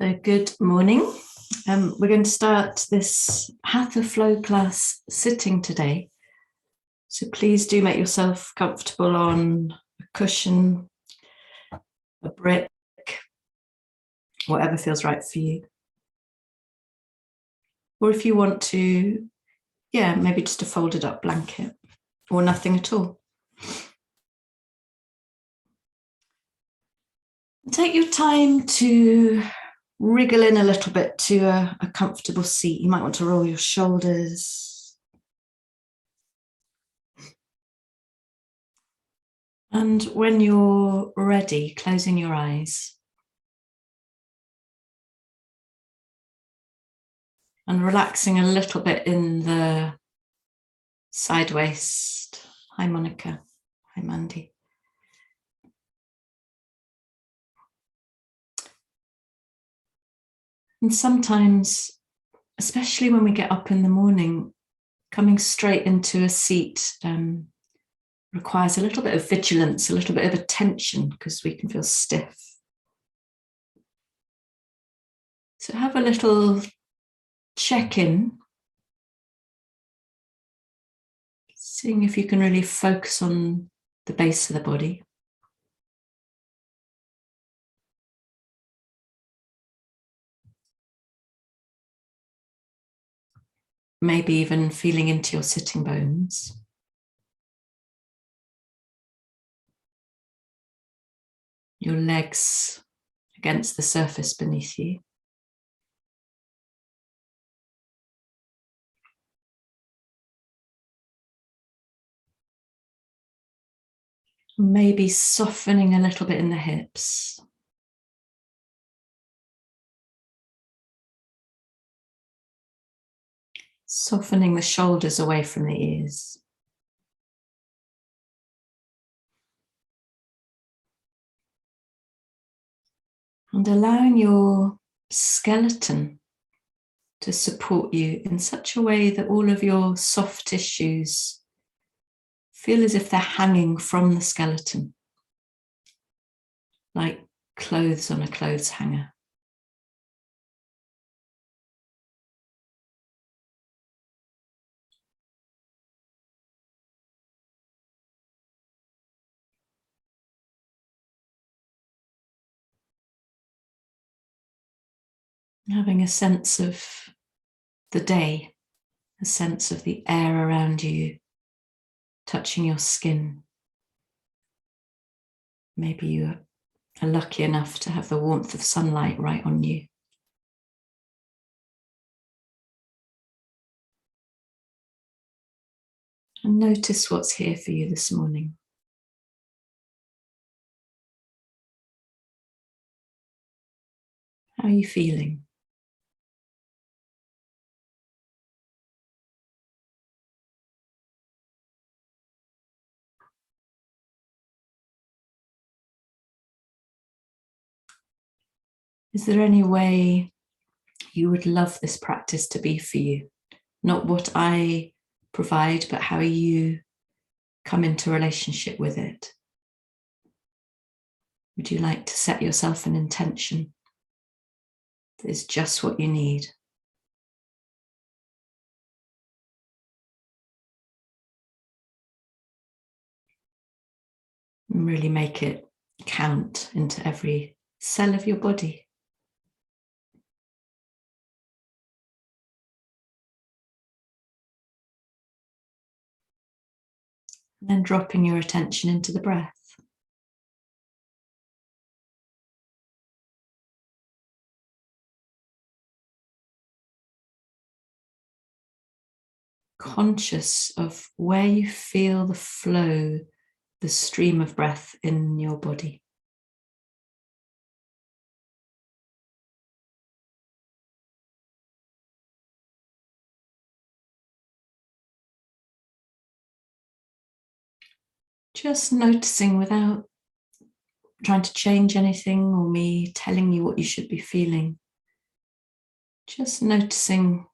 So good morning. We're going to start this Hatha Flow class sitting today. So please do make yourself comfortable on a cushion, a brick, whatever feels right for you. Or if you want to, maybe just a folded up blanket or nothing at all. Take your time to wriggle in a little bit to a comfortable seat. You might want to roll your shoulders. And when you're ready, closing your eyes. And relaxing a little bit in the side waist. Hi, Monica. Hi, Mandy. And sometimes, especially when we get up in the morning, coming straight into a seat requires a little bit of vigilance, a little bit of attention, because we can feel stiff. So have a little check-in, seeing if you can really focus on the base of the body. Maybe even feeling into your sitting bones. Your legs against the surface beneath you. Maybe softening a little bit in the hips. Softening the shoulders away from the ears. And allowing your skeleton to support you in such a way that all of your soft tissues feel as if they're hanging from the skeleton, like clothes on a clothes hanger. Having a sense of the day, a sense of the air around you touching your skin. Maybe you are lucky enough to have the warmth of sunlight right on you. And notice what's here for you this morning. How are you feeling? Is there any way you would love this practice to be for you? Not what I provide, but how you come into relationship with it. Would you like to set yourself an intention that is just what you need? And really make it count into every cell of your body. And then dropping your attention into the breath. Conscious of where you feel the flow, the stream of breath in your body. Just noticing without trying to change anything or me telling you what you should be feeling. Just noticing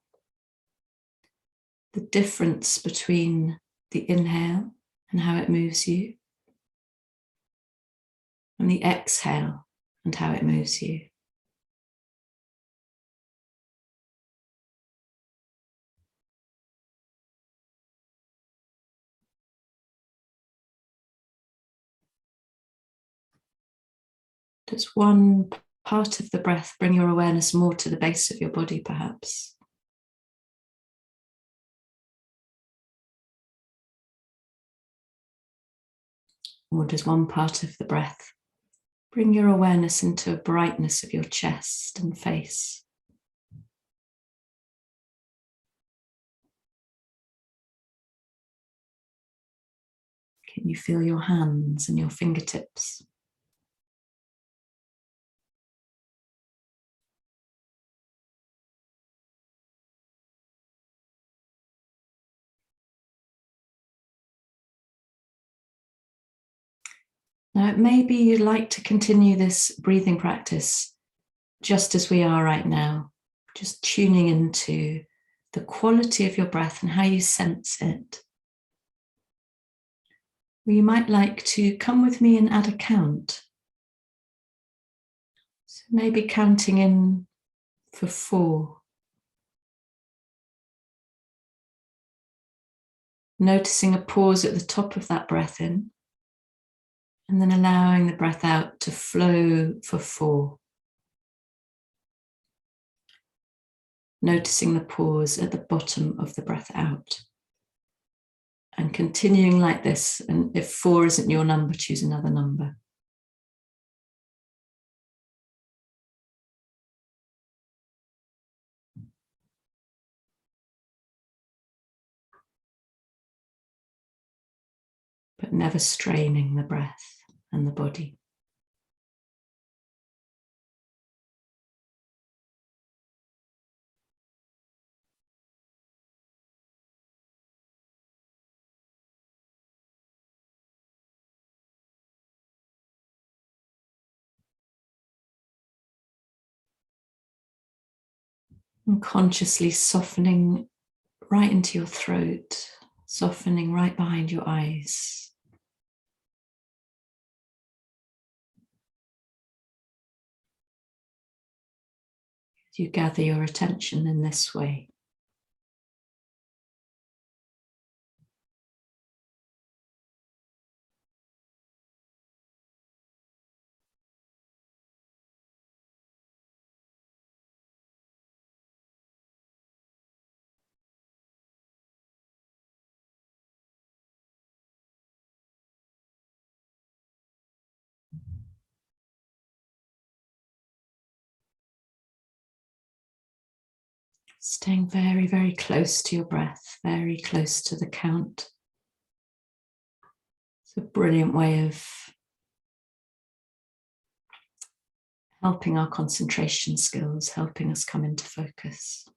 the difference between the inhale and how it moves you, and the exhale and how it moves you. Does one part of the breath bring your awareness more to the base of your body, perhaps? Or does one part of the breath bring your awareness into a brightness of your chest and face? Can you feel your hands and your fingertips? Now, maybe you'd like to continue this breathing practice just as we are right now, just tuning into the quality of your breath and how you sense it. Or you might like to come with me and add a count. So maybe counting in for 4. Noticing a pause at the top of that breath in, and then allowing the breath out to flow for 4. Noticing the pause at the bottom of the breath out. And continuing like this, and if 4 isn't your number, choose another number. But never straining the breath and the body. And consciously softening right into your throat, softening right behind your eyes. You gather your attention in this way. Staying very, very close to your breath, very close to the count. It's a brilliant way of helping our concentration skills, helping us come into focus.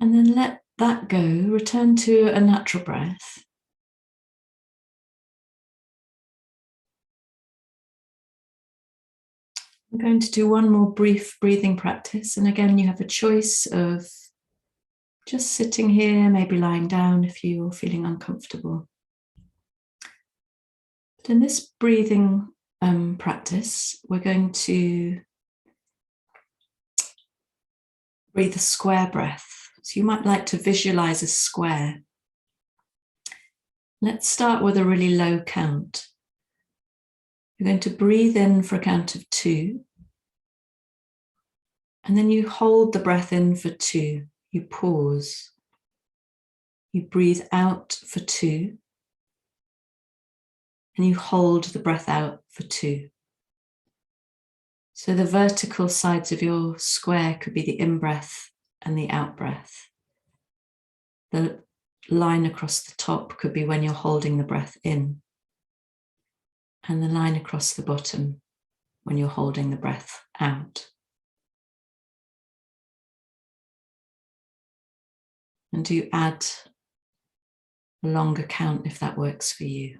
And then let that go, return to a natural breath. I'm going to do one more brief breathing practice. And again, you have a choice of just sitting here, maybe lying down if you're feeling uncomfortable. But in this breathing practice, we're going to breathe a square breath. So you might like to visualize a square. Let's start with a really low count. You're going to breathe in for a count of 2. And then you hold the breath in for 2. You pause. You breathe out for 2. And you hold the breath out for 2. So the vertical sides of your square could be the in-breath and the out-breath. The line across the top could be when you're holding the breath in. And the line across the bottom when you're holding the breath out. And do add a longer count if that works for you.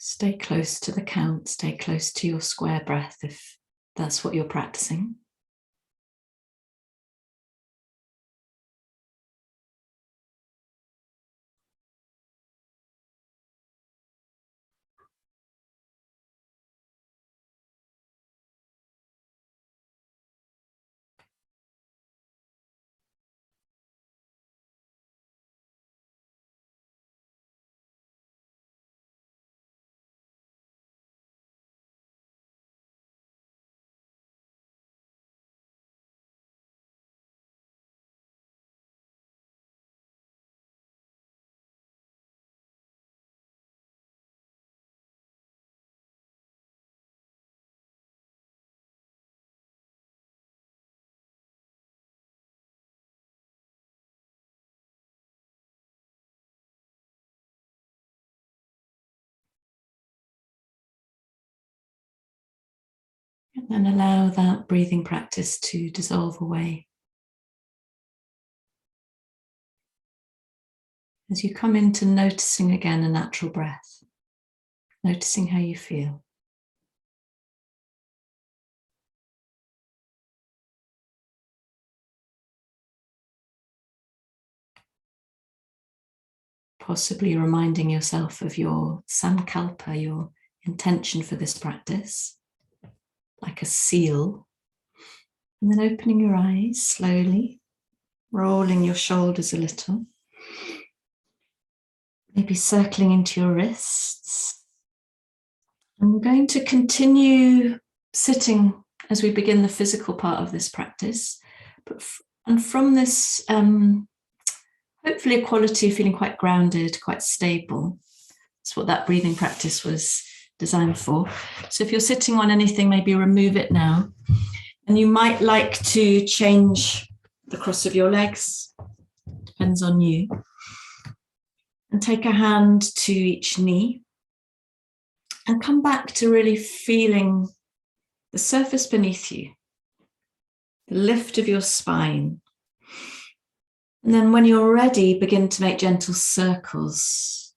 Stay close to the count, stay close to your square breath if that's what you're practicing. And then allow that breathing practice to dissolve away. As you come into noticing again a natural breath, noticing how you feel. Possibly reminding yourself of your sankalpa, your intention for this practice, like a seal. And then opening your eyes slowly, rolling your shoulders a little. Maybe circling into your wrists. And we're going to continue sitting as we begin the physical part of this practice. And from this, hopefully a quality of feeling quite grounded, quite stable. That's what that breathing practice was designed for. So if you're sitting on anything, maybe remove it now. And you might like to change the cross of your legs, depends on you. And take a hand to each knee and come back to really feeling the surface beneath you, the lift of your spine. And then when you're ready, begin to make gentle circles.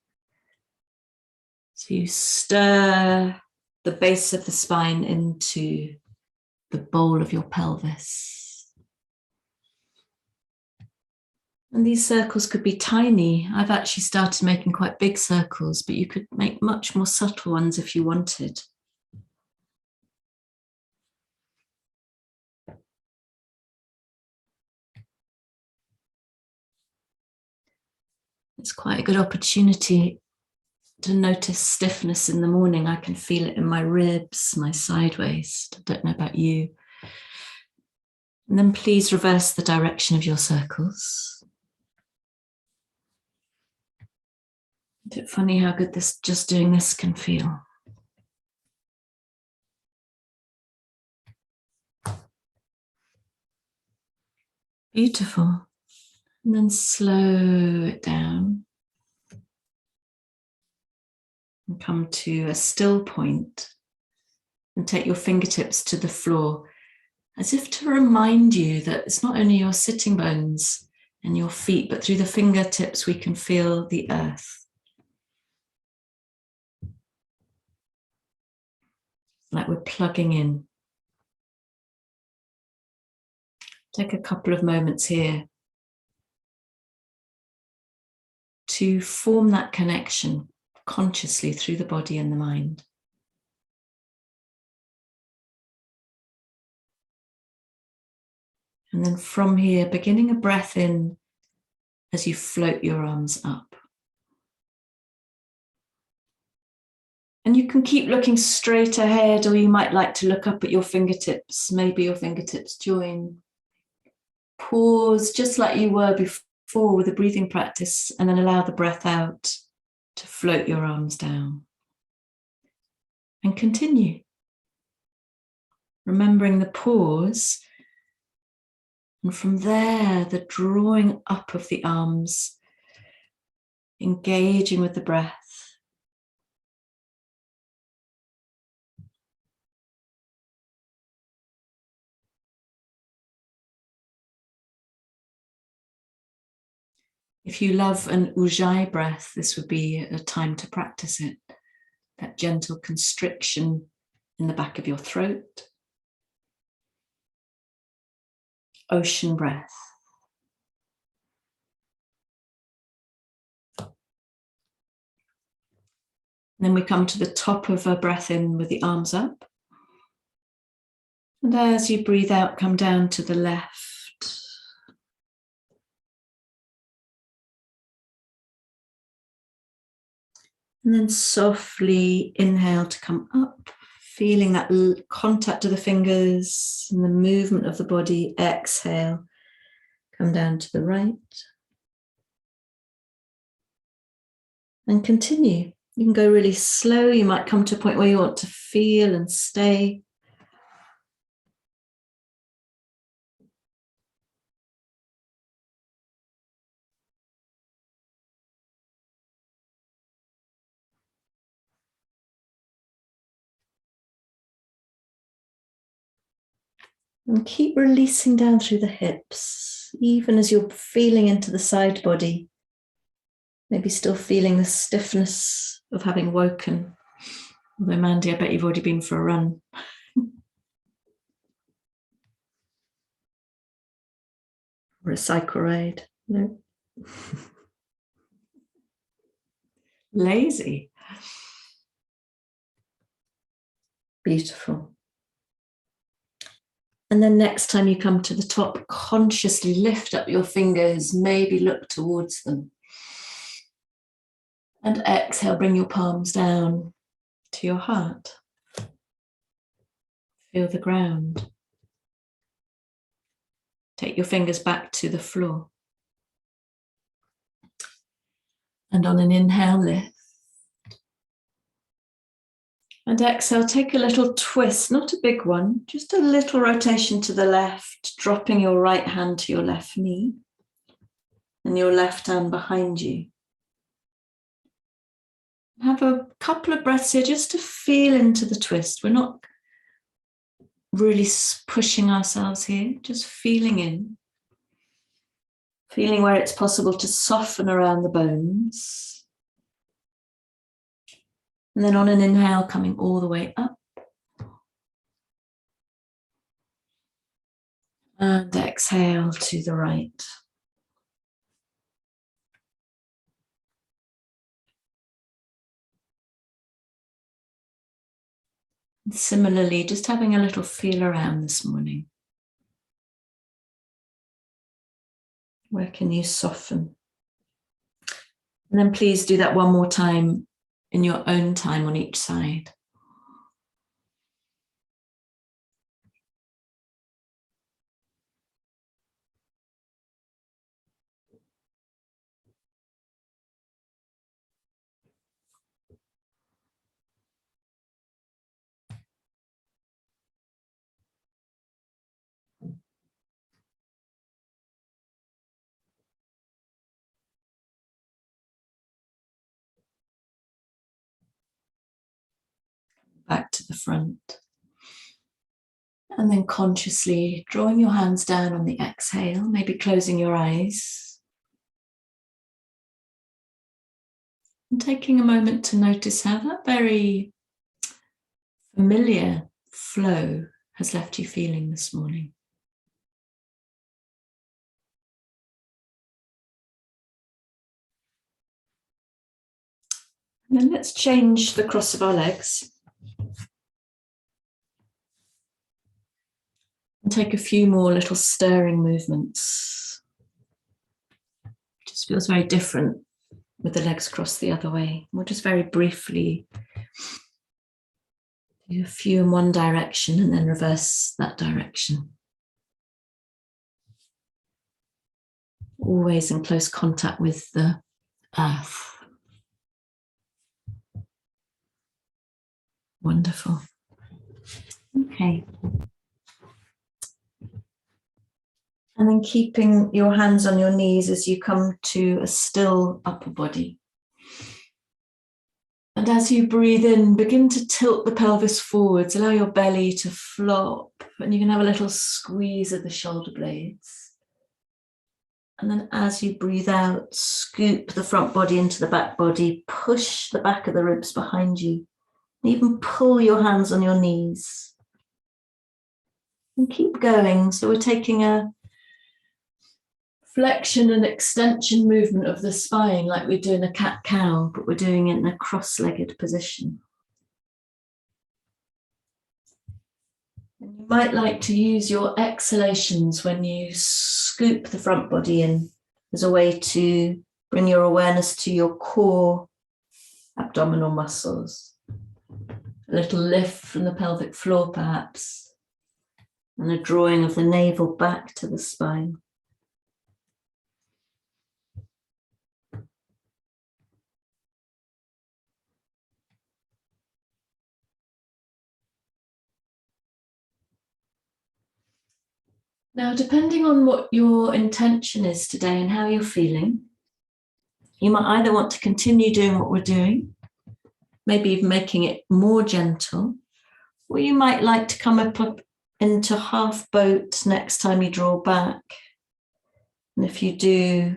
So you stir the base of the spine into the bowl of your pelvis. And these circles could be tiny. I've actually started making quite big circles, but you could make much more subtle ones if you wanted. It's quite a good opportunity to notice stiffness in the morning. I can feel it in my ribs, my side waist. I don't know about you. And then please reverse the direction of your circles. Isn't it funny how good this, just doing this can feel? Beautiful. And then slow it down. And come to a still point. And take your fingertips to the floor, as if to remind you that it's not only your sitting bones and your feet, but through the fingertips we can feel the earth. Like we're plugging in. Take a couple of moments here to form that connection consciously through the body and the mind. And then from here, beginning a breath in as you float your arms up. And you can keep looking straight ahead, or you might like to look up at your fingertips. Maybe your fingertips join. Pause just like you were before with the breathing practice, and then allow the breath out to float your arms down. And continue. Remembering the pause. And from there, the drawing up of the arms, engaging with the breath. If you love an ujjayi breath, this would be a time to practice it. that gentle constriction in the back of your throat. Ocean breath. Then we come to the top of a breath in with the arms up. And as you breathe out, come down to the left. And then softly inhale to come up, feeling that contact of the fingers and the movement of the body. Exhale, come down to the right. And continue. You can go really slow. You might come to a point where you want to feel and stay. And keep releasing down through the hips, even as you're feeling into the side body. Maybe still feeling the stiffness of having woken. Although, Mandy, I bet you've already been for a run. Or a cycle ride. No. Lazy. Beautiful. And then next time you come to the top, consciously lift up your fingers, maybe look towards them. And exhale, bring your palms down to your heart. Feel the ground. Take your fingers back to the floor. And on an inhale, lift. And exhale, take a little twist, not a big one, just a little rotation to the left, dropping your right hand to your left knee and your left hand behind you. Have a couple of breaths here just to feel into the twist. We're not really pushing ourselves here, just feeling in. Feeling where it's possible to soften around the bones. And then on an inhale, coming all the way up. And exhale to the right. And similarly, just having a little feel around this morning. Where can you soften? And then please do that one more time in your own time on each side. Back to the front. And then consciously drawing your hands down on the exhale, maybe closing your eyes. And taking a moment to notice how that very familiar flow has left you feeling this morning. And then let's change the cross of our legs. And take a few more little stirring movements. Just feels very different with the legs crossed the other way. We'll just very briefly do a few in one direction and then reverse that direction. Always in close contact with the earth. Wonderful. Okay. And then keeping your hands on your knees as you come to a still upper body. And as you breathe in, begin to tilt the pelvis forwards, allow your belly to flop, and you can have a little squeeze of the shoulder blades. And then as you breathe out, scoop the front body into the back body, push the back of the ribs behind you, Even pull your hands on your knees. And keep going. So we're taking a flexion and extension movement of the spine like we do in a cat-cow, but we're doing it in a cross-legged position. And you might like to use your exhalations when you scoop the front body in as a way to bring your awareness to your core abdominal muscles. A little lift from the pelvic floor, perhaps, and a drawing of the navel back to the spine. Now, depending on what your intention is today and how you're feeling, you might either want to continue doing what we're doing, maybe even making it more gentle, or you might like to come up into half boat next time you draw back. And if you do,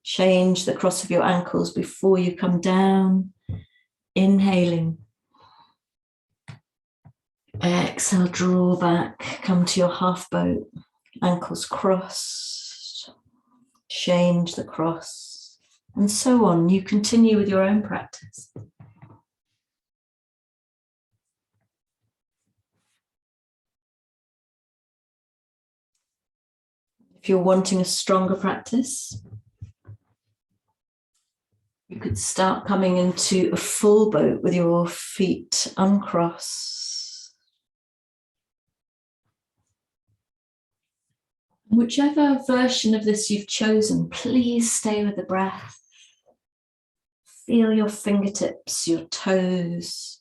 change the cross of your ankles before you come down, inhaling. Exhale, draw back, come to your half boat, ankles crossed, change the cross, and so on. You continue with your own practice. If you're wanting a stronger practice, you could start coming into a full boat with your feet uncrossed. Whichever version of this you've chosen, please stay with the breath. Feel your fingertips, your toes.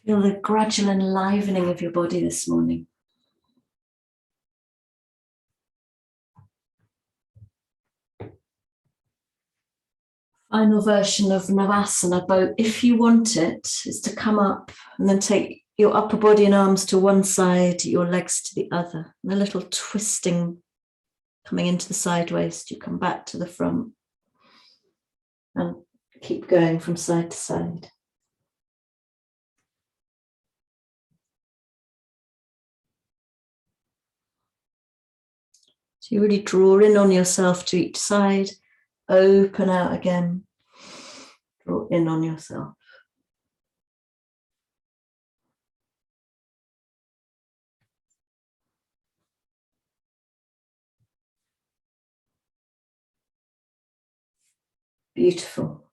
Feel the gradual enlivening of your body this morning. Final version of Navasana boat, if you want it, is to come up and then take your upper body and arms to one side, your legs to the other. And a little twisting coming into the side waist. You come back to the front and keep going from side to side. So you really draw in on yourself to each side, open out again, draw in on yourself. Beautiful.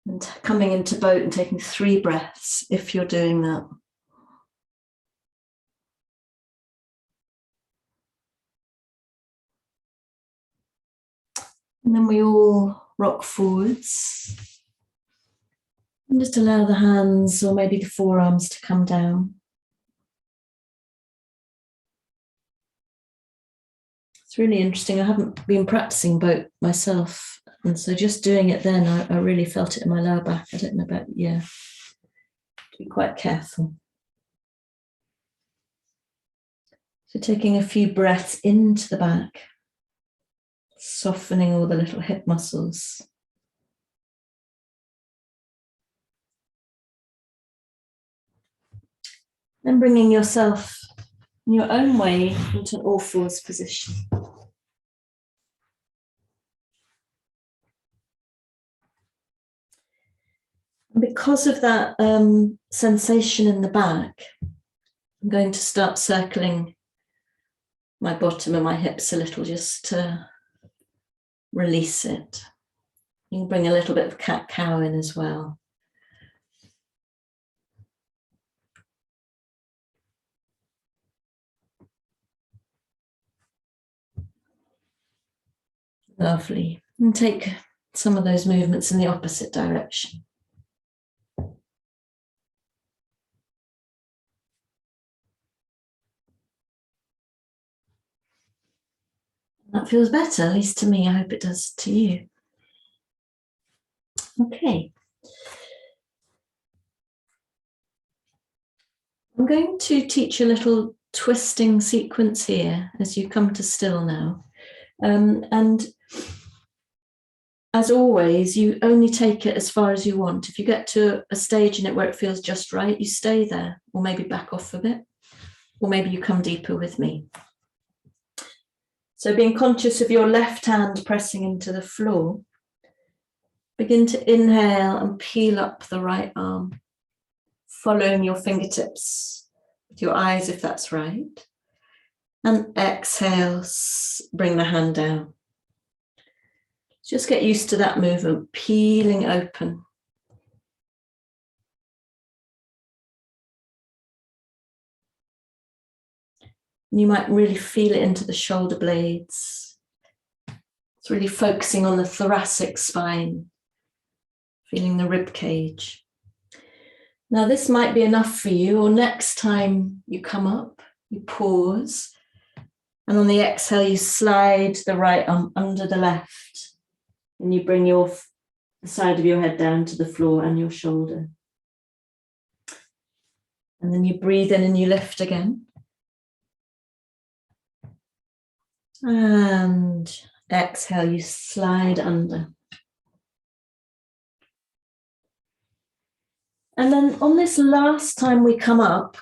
And coming into boat and taking 3 breaths if you're doing that. And then we all rock forwards. And just allow the hands or maybe the forearms to come down. It's really interesting. I haven't been practicing boat myself. And so just doing it then, I really felt it in my lower back. I don't know about, be quite careful. So taking a few breaths into the back, softening all the little hip muscles. Then bringing yourself in your own way into an all-fours position. And because of that sensation in the back, I'm going to start circling my bottom and my hips a little just to release it. You can bring a little bit of cat-cow in as well. Lovely. And take some of those movements in the opposite direction. That feels better, at least to me. I hope it does to you. Okay. I'm going to teach you a little twisting sequence here as you come to still now. And as always, you only take it as far as you want. If you get to a stage in it where it feels just right, you stay there, or maybe back off a bit, or maybe you come deeper with me. So being conscious of your left hand pressing into the floor, begin to inhale and peel up the right arm, following your fingertips with your eyes if that's right. And exhale, bring the hand down. Just get used to that movement, peeling open. You might really feel it into the shoulder blades. It's really focusing on the thoracic spine, feeling the rib cage. Now this might be enough for you, or next time you come up, you pause, and on the exhale, you slide the right arm under the left, and you bring the side of your head down to the floor and your shoulder. And then you breathe in and you lift again. And exhale, you slide under. And then on this last time we come up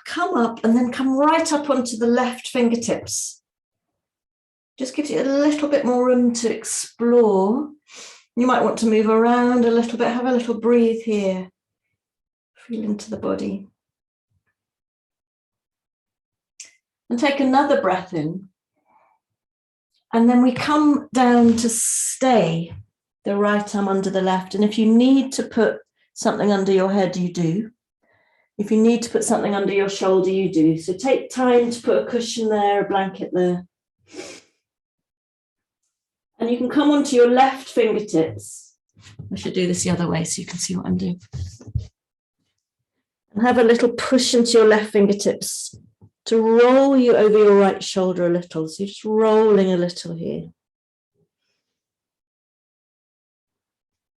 and then come right up onto the left fingertips. Just gives you a little bit more room to explore. You might want to move around a little bit, have a little breathe here. Feel into the body. And take another breath in. And then we come down to stay the right arm under the left. And if you need to put something under your head, you do. If you need to put something under your shoulder, you do. So take time to put a cushion there, a blanket there. And you can come onto your left fingertips. I should do this the other way so you can see what I'm doing. And have a little push into your left fingertips to roll you over your right shoulder a little. So you're just rolling a little here.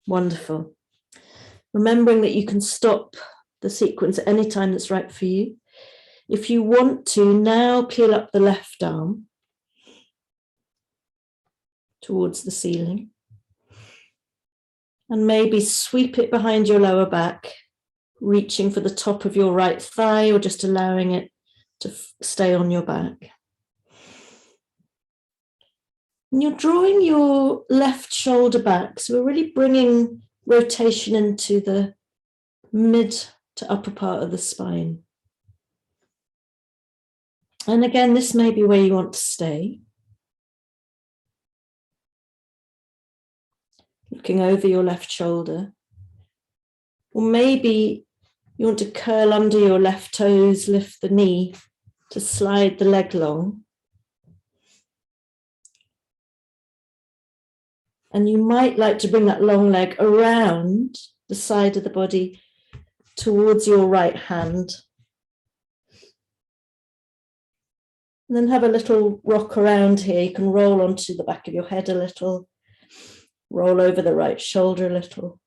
Wonderful. Remembering that you can stop the sequence at any time that's right for you. If you want to, now peel up the left arm towards the ceiling. And maybe sweep it behind your lower back, reaching for the top of your right thigh or just allowing it to stay on your back. And you're drawing your left shoulder back. So we're really bringing rotation into the mid to upper part of the spine. And again, this may be where you want to stay. Looking over your left shoulder. Or maybe you want to curl under your left toes, lift the knee to slide the leg long. And you might like to bring that long leg around the side of the body towards your right hand. And then have a little rock around here. You can roll onto the back of your head a little, roll over the right shoulder a little.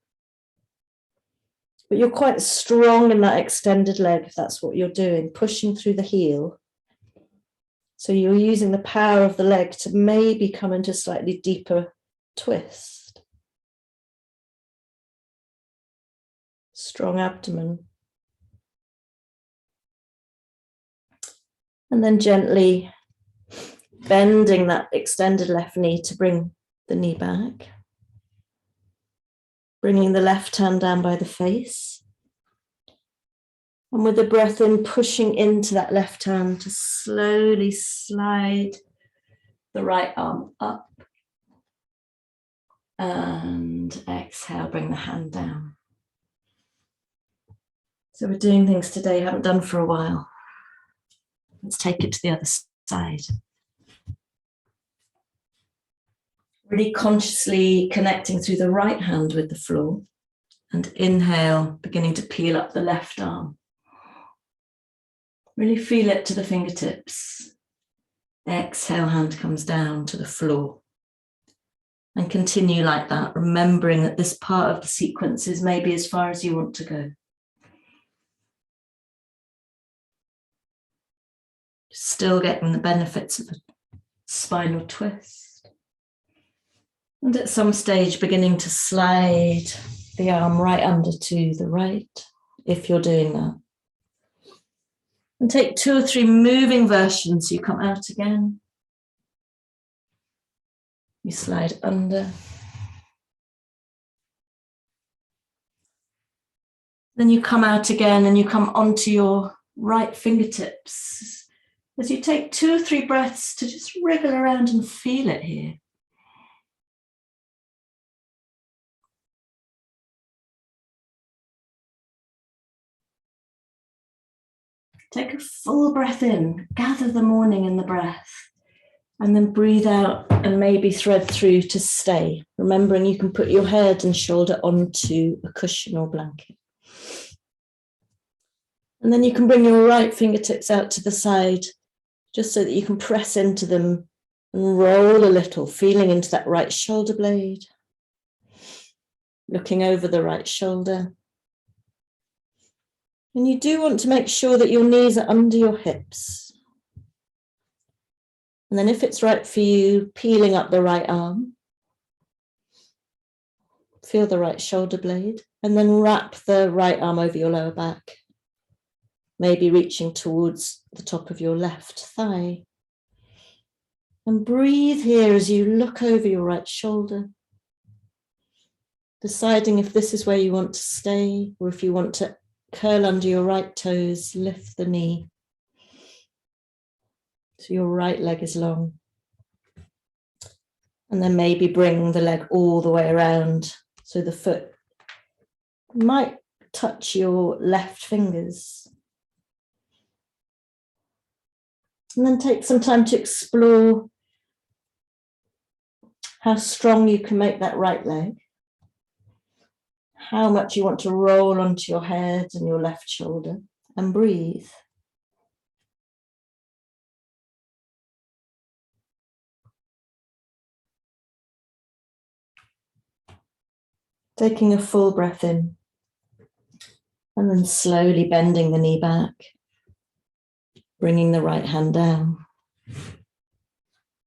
But you're quite strong in that extended leg if that's what you're doing, pushing through the heel. So you're using the power of the leg to maybe come into a slightly deeper twist. Strong abdomen. And then gently bending that extended left knee to bring the knee back. Bringing the left hand down by the face. And with the breath in, pushing into that left hand to slowly slide the right arm up. And exhale, bring the hand down. So we're doing things today you haven't done for a while. Let's take it to the other side. Really consciously connecting through the right hand with the floor. And inhale, beginning to peel up the left arm. Really feel it to the fingertips. Exhale, hand comes down to the floor. And continue like that, remembering that this part of the sequence is maybe as far as you want to go. Still getting the benefits of a spinal twist. And at some stage, beginning to slide the arm right under to the right, if you're doing that. And take 2 or 3 moving versions. You come out again. You slide under. Then you come out again and you come onto your right fingertips. As you take 2 or 3 breaths to just wriggle around and feel it here. Take a full breath in, gather the morning in the breath, and then breathe out and maybe thread through to stay. Remembering you can put your head and shoulder onto a cushion or blanket. And then you can bring your right fingertips out to the side, just so that you can press into them and roll a little, feeling into that right shoulder blade, looking over the right shoulder. And you do want to make sure that your knees are under your hips. And then if it's right for you, peeling up the right arm. Feel the right shoulder blade, and then wrap the right arm over your lower back, maybe reaching towards the top of your left thigh. And breathe here as you look over your right shoulder, deciding if this is where you want to stay or if you want to curl under your right toes, lift the knee so your right leg is long. And then maybe bring the leg all the way around so the foot might touch your left fingers. And then take some time to explore how strong you can make that right leg, how much you want to roll onto your head and your left shoulder, and breathe. Taking a full breath in, and then slowly bending the knee back, bringing the right hand down.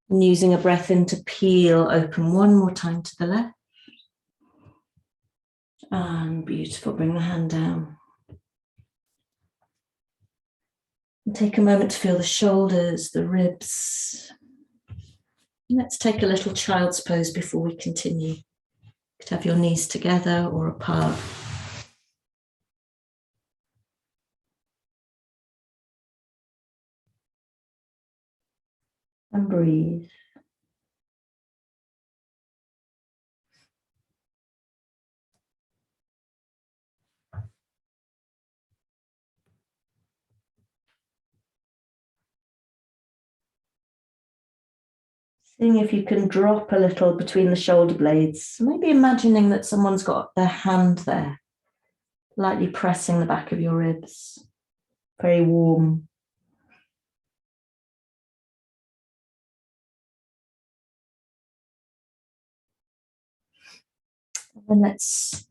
And using a breath in to peel open one more time to the left. And beautiful, bring the hand down. And take a moment to feel the shoulders, the ribs. Let's take a little child's pose before we continue. You could have your knees together or apart. And breathe. Seeing if you can drop a little between the shoulder blades, maybe imagining that someone's got their hand there, lightly pressing the back of your ribs, very warm. And then let's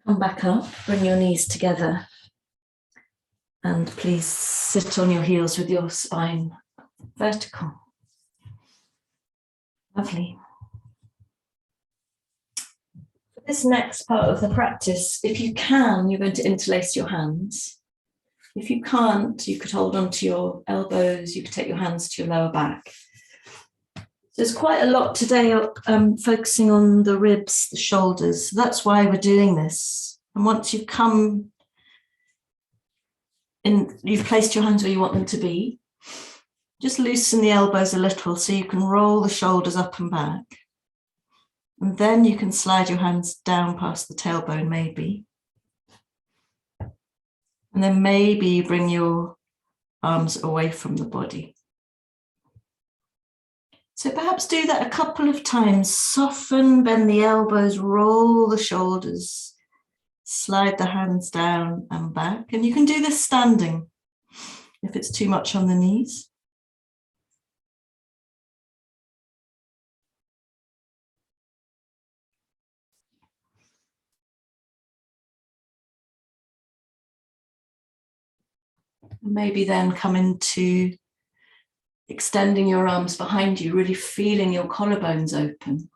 come back up, bring your knees together, and please sit on your heels with your spine vertical. Lovely. For this next part of the practice, if you can, you're going to interlace your hands. If you can't, you could hold on to your elbows, you could take your hands to your lower back. There's quite a lot today focusing on the ribs, the shoulders. So that's why we're doing this. And once you've come in, you've placed your hands where you want them to be, just loosen the elbows a little so you can roll the shoulders up and back. And then you can slide your hands down past the tailbone, maybe. And then maybe you bring your arms away from the body. So perhaps do that a couple of times. Soften, bend the elbows, roll the shoulders, slide the hands down and back. And you can do this standing if it's too much on the knees. Maybe then come into extending your arms behind you, really feeling your collarbones open.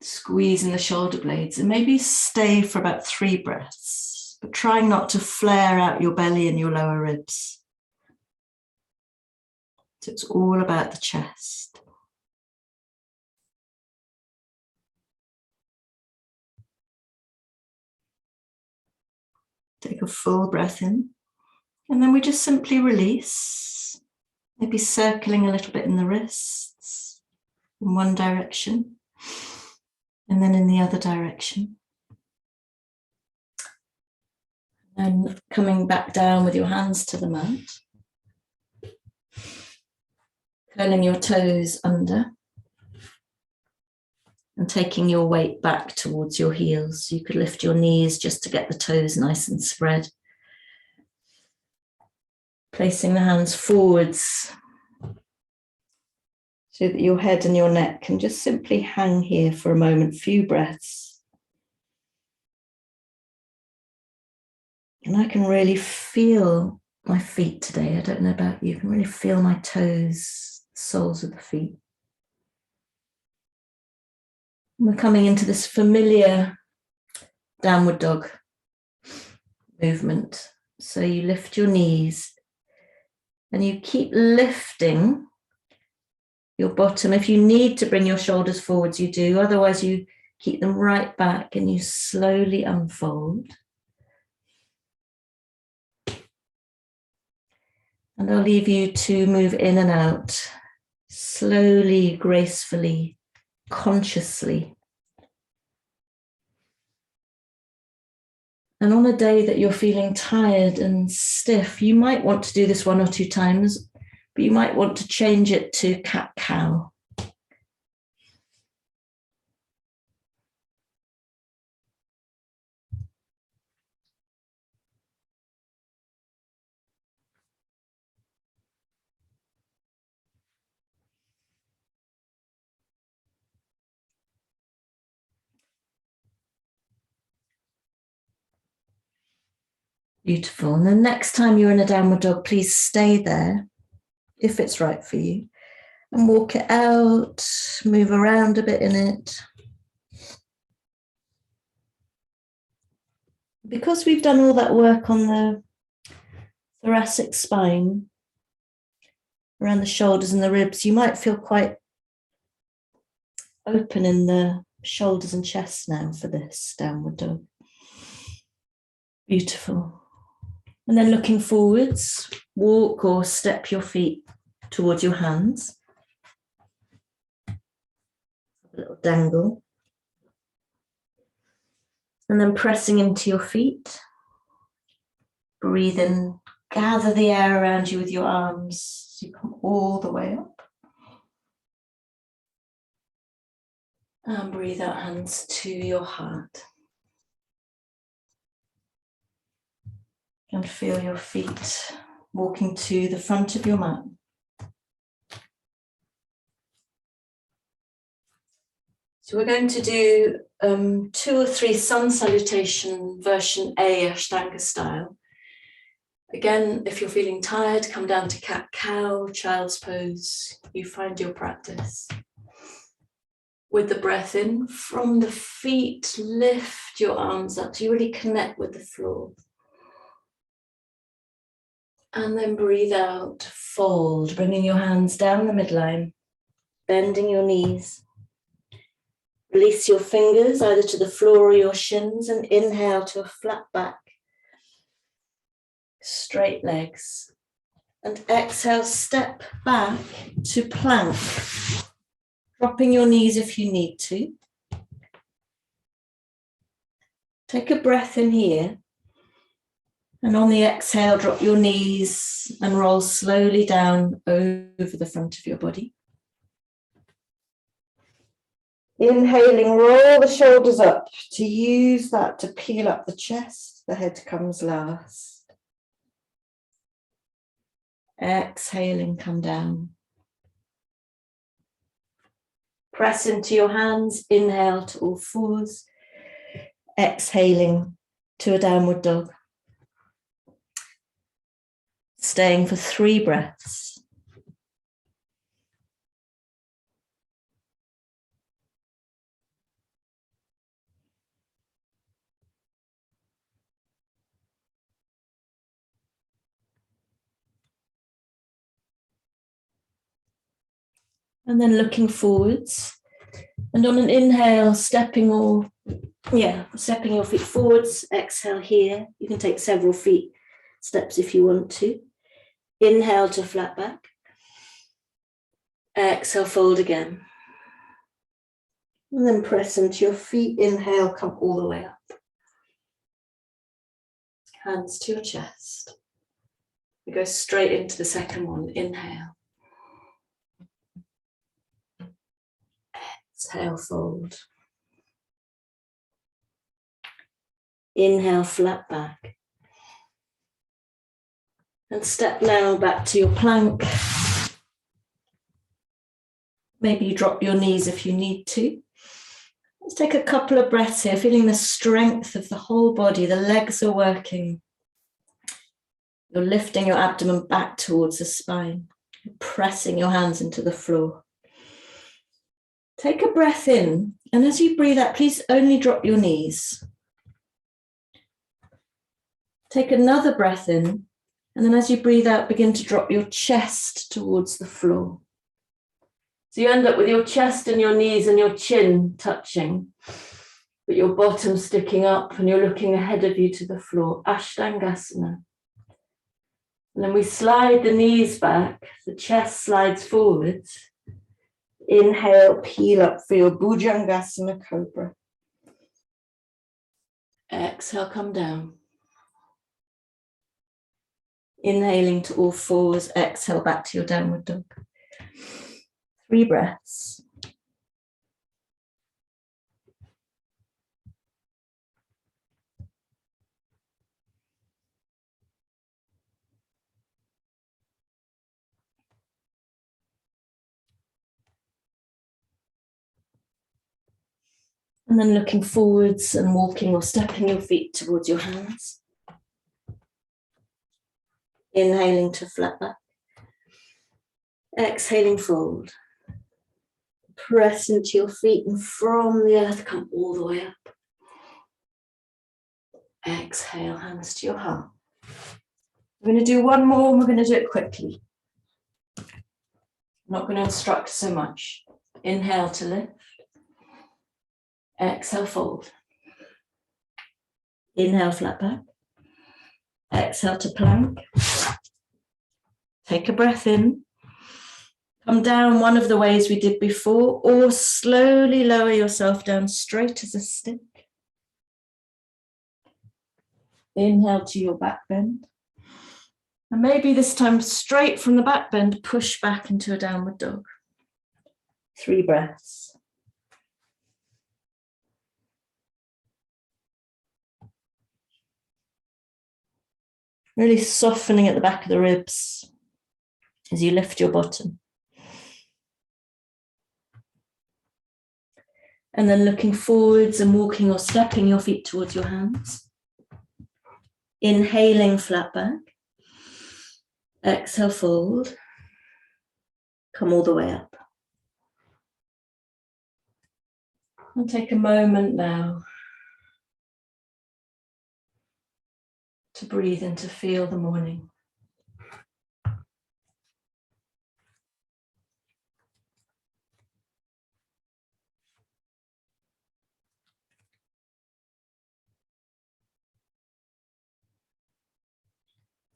Squeezing the shoulder blades, and maybe stay for about 3 breaths, but trying not to flare out your belly and your lower ribs. So it's all about the chest. Take a full breath in, and then we just simply release, maybe circling a little bit in the wrists in one direction and then in the other direction. And coming back down with your hands to the mat, curling your toes under and taking your weight back towards your heels. You could lift your knees just to get the toes nice and spread. Placing the hands forwards so that your head and your neck can just simply hang here for a moment, few breaths. And I can really feel my feet today. I don't know about you, I can really feel my toes, soles of the feet. We're coming into this familiar downward dog movement. So you lift your knees and you keep lifting your bottom. If you need to bring your shoulders forwards, you do. Otherwise, you keep them right back and you slowly unfold. And I'll leave you to move in and out, slowly, gracefully, consciously. And on a day that you're feeling tired and stiff, you might want to do this 1 or 2 times, but you might want to change it to cat-cow. Beautiful. And the next time you're in a downward dog, please stay there, if it's right for you, and walk it out, move around a bit in it. Because we've done all that work on the thoracic spine, around the shoulders and the ribs, you might feel quite open in the shoulders and chest now for this downward dog. Beautiful. And then looking forwards, walk or step your feet towards your hands. A little dangle. And then pressing into your feet. Breathe in, gather the air around you with your arms so you come all the way up. And breathe out, hands to your heart. And feel your feet walking to the front of your mat. So we're going to do 2 or 3 sun salutation version A Ashtanga style. Again, if you're feeling tired, come down to cat-cow, child's pose. You find your practice. With the breath in, from the feet, lift your arms up so you really connect with the floor. And then breathe out, fold, bringing your hands down the midline, bending your knees. Release your fingers either to the floor or your shins and inhale to a flat back, straight legs. And exhale, step back to plank, dropping your knees if you need to. Take a breath in here. And on the exhale, drop your knees and roll slowly down over the front of your body. Inhaling, roll the shoulders up to use that to peel up the chest. The head comes last. Exhaling, come down. Press into your hands, inhale to all fours. Exhaling to a downward dog. Staying for 3 breaths. And then looking forwards. And on an inhale, stepping your feet forwards. Exhale here. You can take several feet steps if you want to. Inhale to flat back. Exhale, fold again. And then press into your feet. Inhale, come all the way up. Hands to your chest. We go straight into the second one. Inhale. Exhale, fold. Inhale, flat back. And step now back to your plank. Maybe you drop your knees if you need to. Let's take a couple of breaths here, feeling the strength of the whole body. The legs are working. You're lifting your abdomen back towards the spine. You're pressing your hands into the floor. Take a breath in, and as you breathe out, please only drop your knees. Take another breath in, and then as you breathe out, begin to drop your chest towards the floor. So you end up with your chest and your knees and your chin touching, but your bottom sticking up and you're looking ahead of you to the floor, Ashtangasana. And then we slide the knees back, the chest slides forwards. Inhale, peel up for your Bhujangasana Cobra. Exhale, come down. Inhaling to all fours, exhale back to your downward dog. 3 breaths. And then looking forwards and walking or stepping your feet towards your hands. Inhaling to flat back. Exhaling, fold. Press into your feet and from the earth come all the way up. Exhale, hands to your heart. We're going to do one more and we're going to do it quickly. I'm not going to instruct so much. Inhale to lift. Exhale, fold. Inhale, flat back. Exhale to plank. Take a breath in. Come down one of the ways we did before, or slowly lower yourself down straight as a stick. Inhale to your back bend. And maybe this time straight from the back bend, push back into a downward dog. 3 breaths. Really softening at the back of the ribs as you lift your bottom. And then looking forwards and walking or stepping your feet towards your hands. Inhaling, flat back. Exhale, fold. Come all the way up. And take a moment now to breathe and to feel the morning.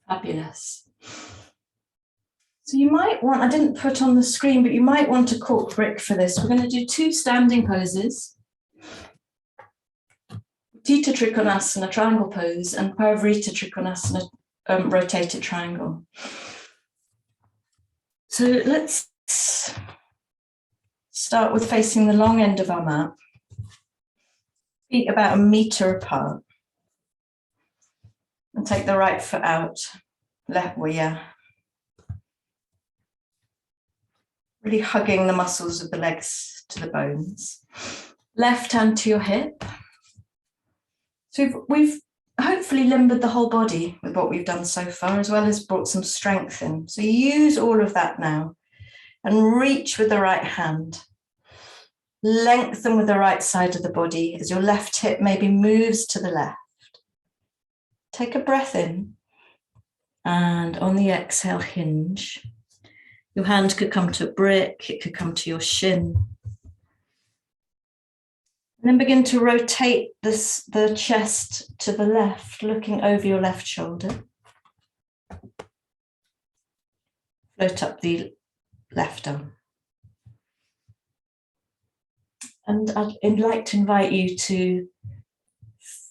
Fabulous. So you might want, I didn't put on the screen, but you might want a cork brick for this. We're going to do 2 standing poses. Utthita Trikonasana, triangle pose, and Parivrtta Trikonasana, rotated triangle. So let's start with facing the long end of our mat. Feet about 1 meter apart. And take the right foot out. Really hugging the muscles of the legs to the bones. Left hand to your hip. So we've hopefully limbered the whole body with what we've done so far, as well as brought some strength in. So use all of that now and reach with the right hand. Lengthen with the right side of the body as your left hip maybe moves to the left. Take a breath in and on the exhale, hinge. Your hand could come to a brick, it could come to your shin. And then begin to rotate the chest to the left, looking over your left shoulder. Float up the left arm. And I'd like to invite you to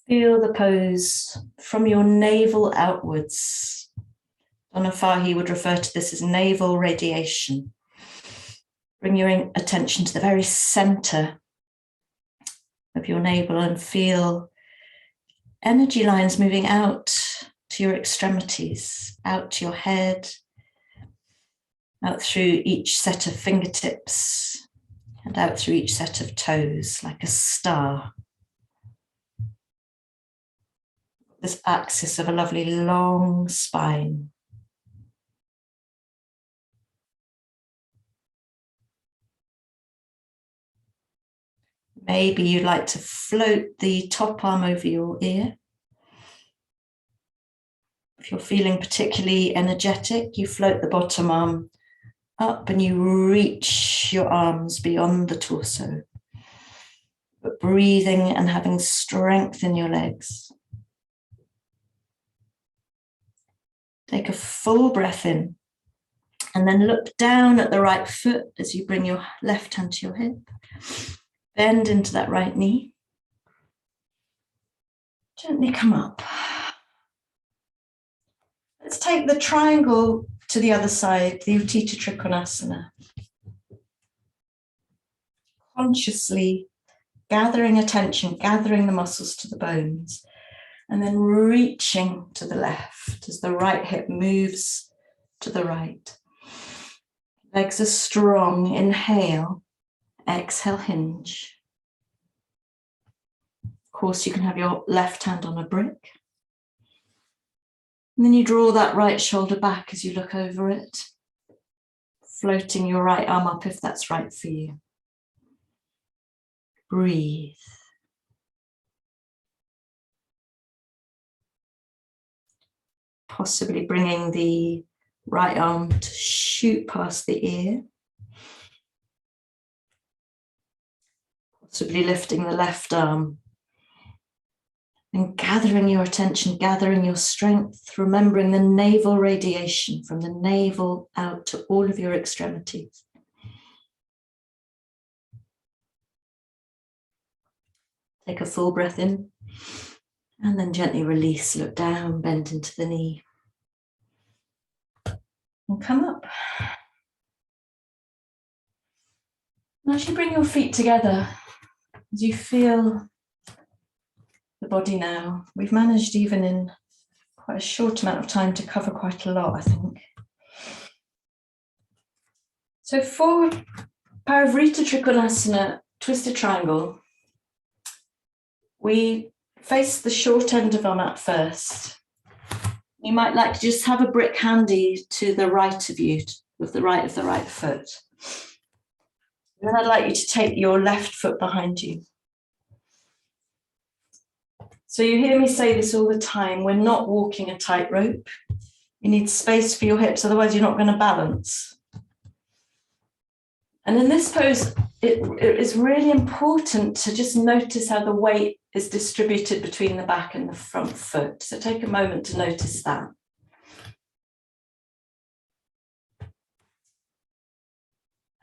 feel the pose from your navel outwards. Donna Farhi would refer to this as navel radiation. Bring your attention to the very center of your navel and feel energy lines moving out to your extremities, out to your head, out through each set of fingertips, and out through each set of toes, like a star. This axis of a lovely long spine. Maybe you'd like to float the top arm over your ear. If you're feeling particularly energetic, you float the bottom arm up and you reach your arms beyond the torso, but breathing and having strength in your legs. Take a full breath in and then look down at the right foot as you bring your left hand to your hip. Bend into that right knee. Gently come up. Let's take the triangle to the other side, the Utthita Trikonasana. Consciously gathering attention, gathering the muscles to the bones, and then reaching to the left as the right hip moves to the right. Legs are strong. Inhale, exhale, hinge. Of course, you can have your left hand on a brick. And then you draw that right shoulder back as you look over it, floating your right arm up if that's right for you. Breathe. Possibly bringing the right arm to shoot past the ear. Possibly lifting the left arm. And gathering your attention, gathering your strength, remembering the navel radiation from the navel out to all of your extremities. Take a full breath in and then gently release, look down, bend into the knee. And come up. And as you bring your feet together, as you feel the body now, we've managed even in quite a short amount of time to cover quite a lot, I think. So for Parivrtta Trikonasana, twisted triangle, we face the short end of our mat first. You might like to just have a brick handy to the right of you, with the right of the right foot. And then I'd like you to take your left foot behind you. So you hear me say this all the time, we're not walking a tightrope. You need space for your hips, otherwise you're not going to balance. And in this pose, it is really important to just notice how the weight is distributed between the back and the front foot. So take a moment to notice that.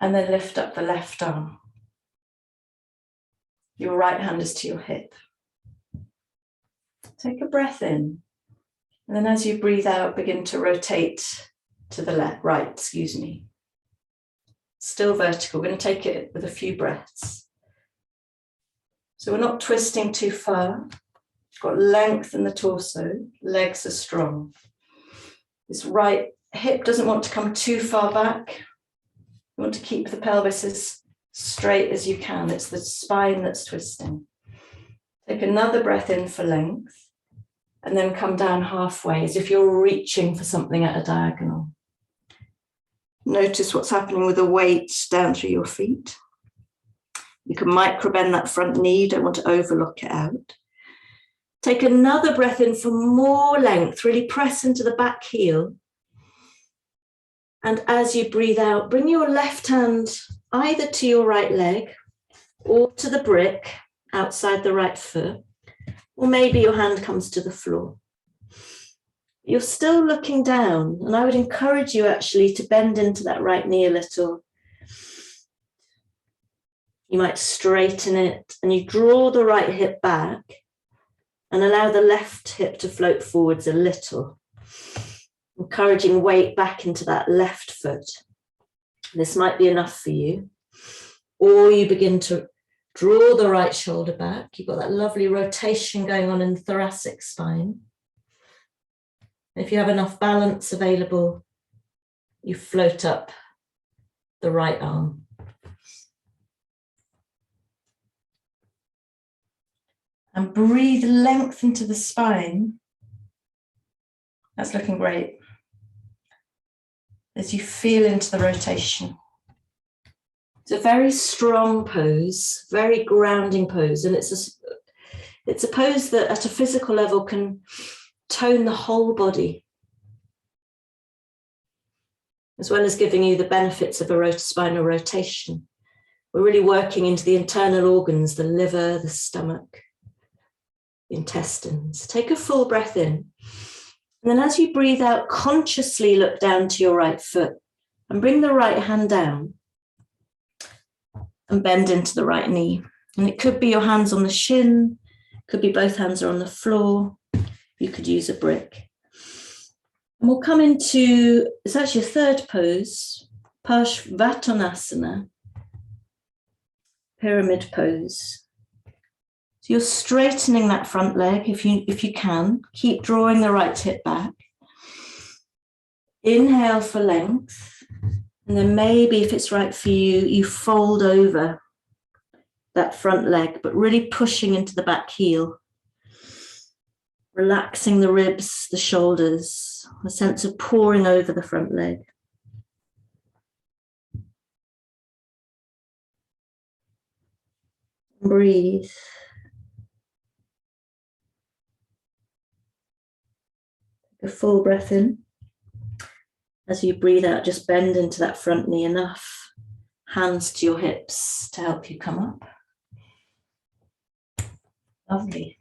And then lift up the left arm. Your right hand is to your hip. Take a breath in. And then as you breathe out, begin to rotate to the right. Still vertical. We're going to take it with a few breaths. So we're not twisting too far. We've got length in the torso. Legs are strong. This right hip doesn't want to come too far back. You want to keep the pelvis as straight as you can. It's the spine that's twisting. Take another breath in for length. And then come down halfway as if you're reaching for something at a diagonal. Notice what's happening with the weight down through your feet. You can micro bend that front knee, don't want to overlook it out. Take another breath in for more length, really press into the back heel. And as you breathe out, bring your left hand either to your right leg or to the brick outside the right foot, or maybe your hand comes to the floor. You're still looking down, and I would encourage you actually to bend into that right knee a little. You might straighten it, and you draw the right hip back and allow the left hip to float forwards a little, encouraging weight back into that left foot. This might be enough for you. Or you begin to draw the right shoulder back. You've got that lovely rotation going on in the thoracic spine. If you have enough balance available, you float up the right arm. And breathe length into the spine. That's looking great. As you feel into the rotation. It's a very strong pose, very grounding pose, and it's a pose that at a physical level can tone the whole body, as well as giving you the benefits of a spinal rotation. We're really working into the internal organs, the liver, the stomach, the intestines. Take a full breath in. And then as you breathe out, consciously look down to your right foot and bring the right hand down and bend into the right knee. And it could be your hands on the shin, could be both hands are on the floor. You could use a brick. And we'll come into, it's actually a third pose, Parsvanasana, pyramid pose. So you're straightening that front leg if you can. Keep drawing the right hip back. Inhale for length. And then maybe if it's right for you, you fold over that front leg, but really pushing into the back heel. Relaxing the ribs, the shoulders, a sense of pouring over the front leg. Breathe. Take a full breath in. As you breathe out, just bend into that front knee enough. Hands to your hips to help you come up. Lovely.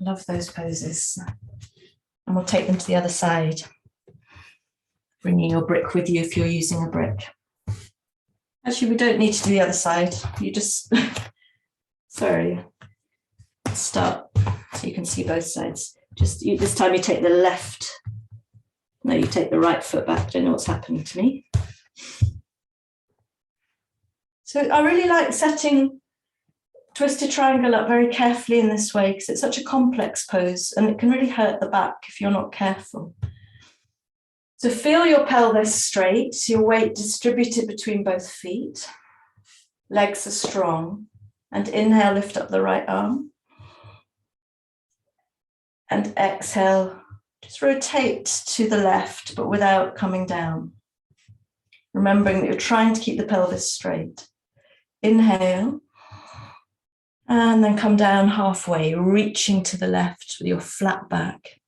Love those poses. And we'll take them to the other side. Bringing your brick with you if you're using a brick. Actually, we don't need to do the other side. You just, sorry, start so you can see both sides. This time you take the left. No, you take the right foot back. Don't know what's happening to me. So I really like setting twisted triangle up very carefully in this way because it's such a complex pose and it can really hurt the back if you're not careful. So feel your pelvis straight, your weight distributed between both feet. Legs are strong. And inhale, lift up the right arm. And exhale, just rotate to the left, but without coming down. Remembering that you're trying to keep the pelvis straight. Inhale. And then come down halfway, reaching to the left with your flat back.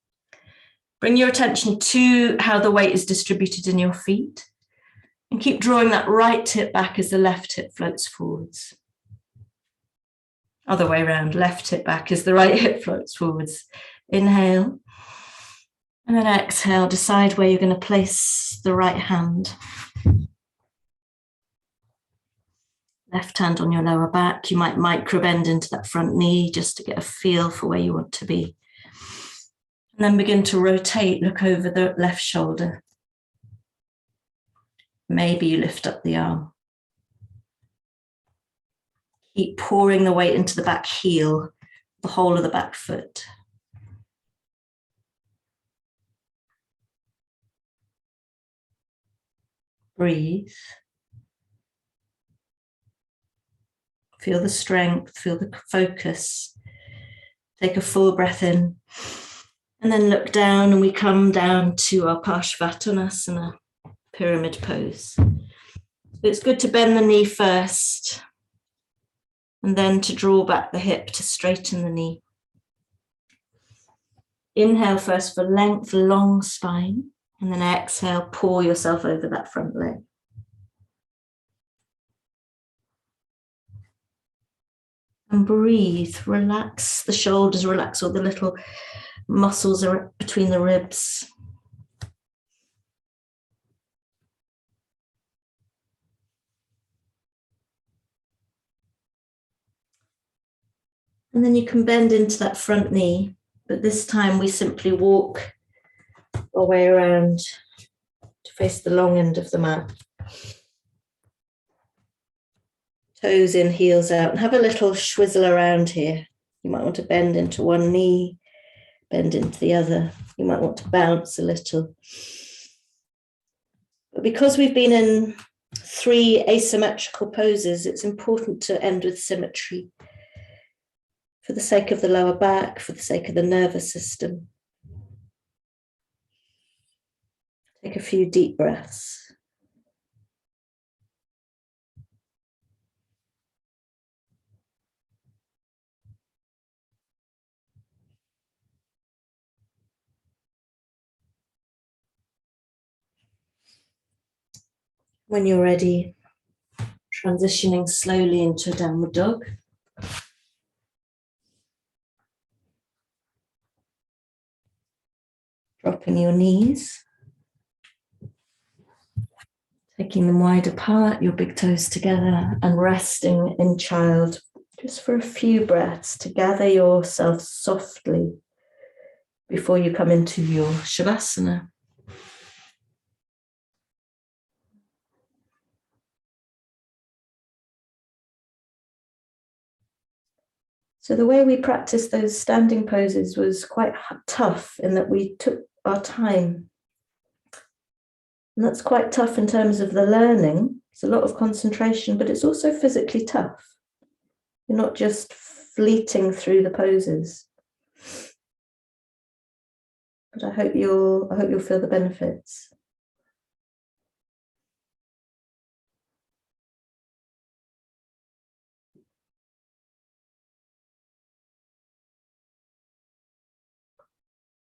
Bring your attention to how the weight is distributed in your feet. And keep drawing that right hip back as the left hip floats forwards. Other way around, left hip back as the right hip floats forwards. Inhale. And then exhale, decide where you're going to place the right hand. Left hand on your lower back. You might micro bend into that front knee just to get a feel for where you want to be. And then begin to rotate, look over the left shoulder. Maybe you lift up the arm. Keep pouring the weight into the back heel, the whole of the back foot. Breathe. Feel the strength, feel the focus. Take a full breath in. And then look down and we come down to our Parsvanasana, pyramid pose. It's good to bend the knee first and then to draw back the hip to straighten the knee. Inhale first for length, long spine. And then exhale, pour yourself over that front leg. And breathe, relax the shoulders, relax all the little muscles between the ribs. And then you can bend into that front knee, but this time we simply walk our way around to face the long end of the mat. Toes in, heels out, and have a little swizzle around here. You might want to bend into one knee, bend into the other. You might want to bounce a little. But because we've been in 3 asymmetrical poses, it's important to end with symmetry for the sake of the lower back, for the sake of the nervous system. Take a few deep breaths. When you're ready, transitioning slowly into a downward dog. Dropping your knees. Taking them wide apart, your big toes together, and resting in child just for a few breaths to gather yourself softly before you come into your Shavasana. So the way we practiced those standing poses was quite tough in that we took our time. And that's quite tough in terms of the learning. It's a lot of concentration, but it's also physically tough. You're not just fleeting through the poses. But I hope you'll feel the benefits.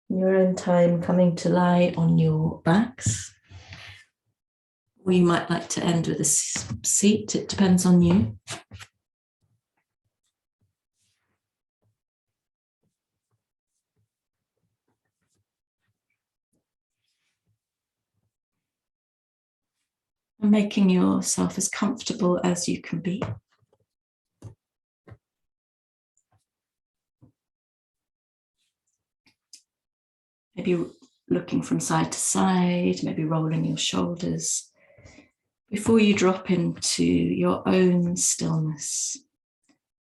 In your own time, coming to lie on your backs. Or you might like to end with a seat, it depends on you. And making yourself as comfortable as you can be. Maybe looking from side to side, maybe rolling your shoulders before you drop into your own stillness,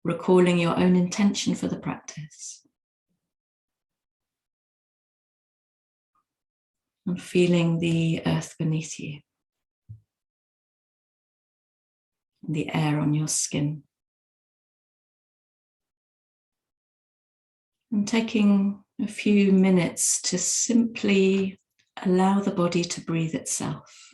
recalling your own intention for the practice. And feeling the earth beneath you, and the air on your skin. And taking a few minutes to simply allow the body to breathe itself.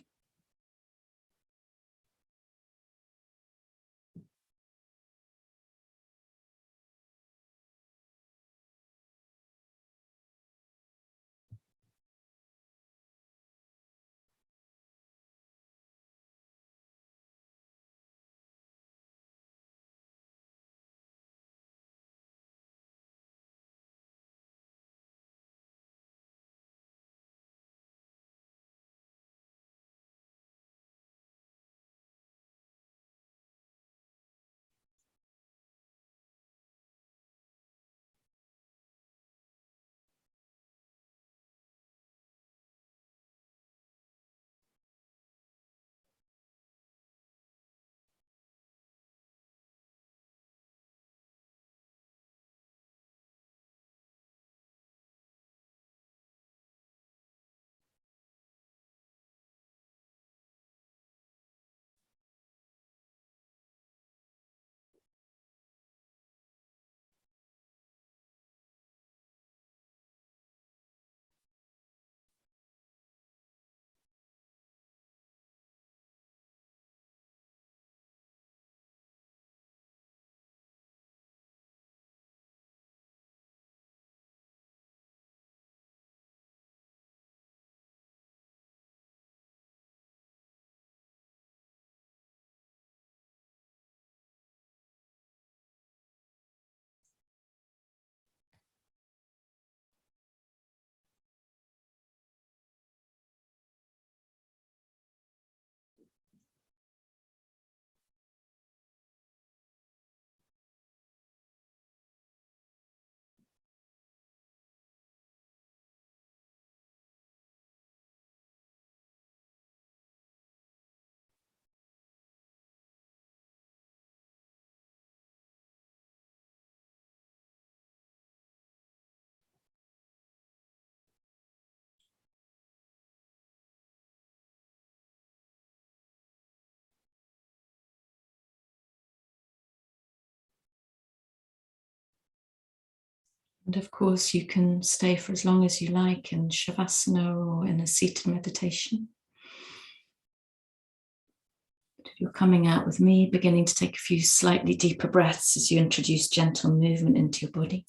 And of course, you can stay for as long as you like in Shavasana or in a seated meditation. But if you're coming out with me, beginning to take a few slightly deeper breaths as you introduce gentle movement into your body.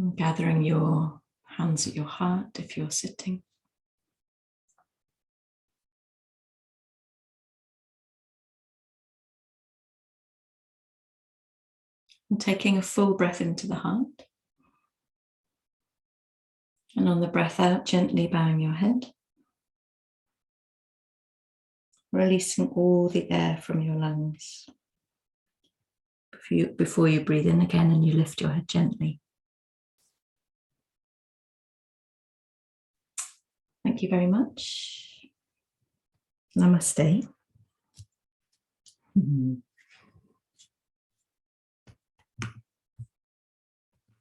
And gathering your hands at your heart if you're sitting. And taking a full breath into the heart. And on the breath out, gently bowing your head. Releasing all the air from your lungs. Before you breathe in again and you lift your head gently. Thank you very much. Namaste.